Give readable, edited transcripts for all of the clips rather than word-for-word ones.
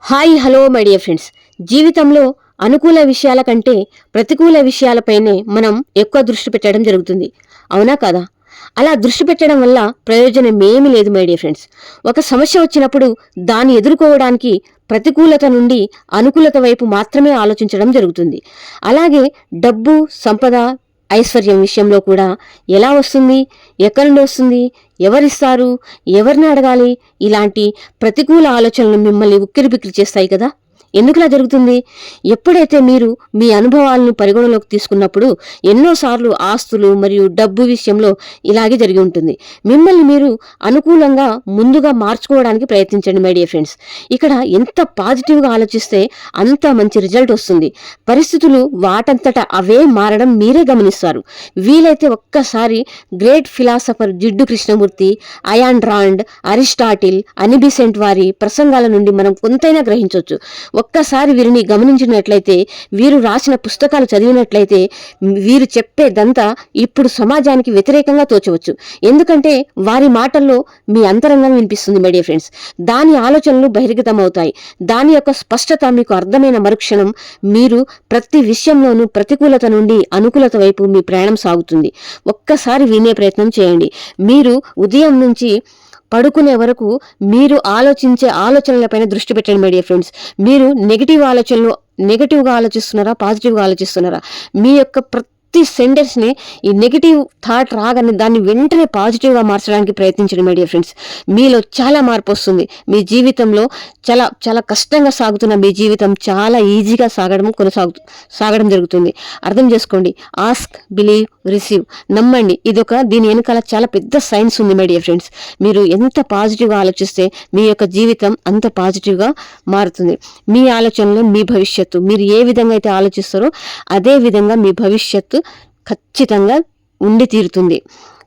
Hi hello my dear friends. జీవితంలో అనుకూల విషయాల కంటే ప్రతికూల విషయాలపైనే మనం ఎక్కువ దృష్టి పెట్టడం జరుగుతుంది. అవునా కదా? అలా దృష్టి పెట్టడం వల్ల ప్రయోజనం ఏమీ లేదు మై డియర్ ఫ్రెండ్స్. ఒక సమస్య వచ్చినప్పుడు దాన్ని ఎదుర్కోవడానికి ప్రతికూలత నుండి అనుకూలత వైపు మాత్రమే ఆలోచించడం జరుగుతుంది. అలాగే డబ్బు, సంపద, ఐశ్వర్యం విషయంలో కూడా ఎలా వస్తుంది, ఎక్కడి నుండి వస్తుంది, ఎవరిస్తారు, ఎవరిని అడగాలి, ఇలాంటి ప్రతికూల ఆలోచనలు మిమ్మల్ని ఉక్కిరిబిక్కిరి చేస్తాయి కదా. ఎందుకులా జరుగుతుంది? ఎప్పుడైతే మీరు మీ అనుభవాలను పరిగణలోకి తీసుకున్నప్పుడు ఎన్నోసార్లు ఆస్తులు మరియు డబ్బు విషయంలో ఇలాగే జరిగి ఉంటుంది. మిమ్మల్ని మీరు అనుకూలంగా ముందుగా మార్చుకోవడానికి ప్రయత్నించండి మై డియర్ ఫ్రెండ్స్. ఇక్కడ ఎంత పాజిటివ్గా ఆలోచిస్తే అంత మంచి రిజల్ట్ వస్తుంది. పరిస్థితులు వాటంతట అవే మారడం మీరే గమనిస్తారు. వీలైతే ఒక్కసారి great philosopher Jiddu Krishnamurti, ion రాండ్, Aristotle, Annie Besant వారి ప్రసంగాల నుండి మనం కొంతైనా గ్రహించవచ్చు. ఒక్కసారి వీరిని గమనించినట్లయితే, వీరు రాసిన పుస్తకాలు చదివినట్లయితే వీరు చెప్పేదంతా ఇప్పుడు సమాజానికి వ్యతిరేకంగా తోచవచ్చు. ఎందుకంటే వారి మాటల్లో మీ అంతరంగం వినిపిస్తుంది మై డియర్ ఫ్రెండ్స్. దాని ఆలోచనలు బహిర్గతమవుతాయి. దాని యొక్క స్పష్టత మీకు అర్థమైన మరుక్షణం మీరు ప్రతి విషయంలోనూ ప్రతికూలత నుండి అనుకూలత వైపు మీ ప్రయాణం సాగుతుంది. ఒక్కసారి వినే ప్రయత్నం చేయండి. మీరు ఉదయం నుంచి పడుకునే వరకు మీరు ఆలోచించే ఆలోచనలపైన దృష్టి పెట్టండి మై డియర్ ఫ్రెండ్స్. మీరు నెగటివ్గా ఆలోచిస్తున్నారా, పాజిటివ్గా ఆలోచిస్తున్నారా? మీ యొక్క ప్రతి సెంటెన్స్ని ఈ నెగిటివ్ థాట్ రాగానే దాన్ని వెంటనే పాజిటివ్గా మార్చడానికి ప్రయత్నించండి మై డియర్ ఫ్రెండ్స్. మీలో చాలా మార్పు వస్తుంది. మీ జీవితంలో చాలా చాలా కష్టంగా సాగుతున్న మీ జీవితం చాలా ఈజీగా సాగడం జరుగుతుంది. అర్థం చేసుకోండి. Ask, believe, receive. నమ్మండి. దీని వెనకాల చాలా పెద్ద సైన్స్ ఉంది మై డియర్ ఫ్రెండ్స్. మీరు ఎంత పాజిటివ్గా ఆలోచిస్తే మీ యొక్క జీవితం అంత పాజిటివ్గా మారుతుంది. మీ ఆలోచనలు మీ భవిష్యత్తు. మీరు ఏ విధంగా అయితే ఆలోచిస్తారో అదే విధంగా మీ భవిష్యత్తు ఖచ్చితంగా ఉండి తీరుతుంది.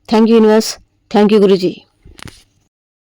Thank you universe. Thank you Guruji.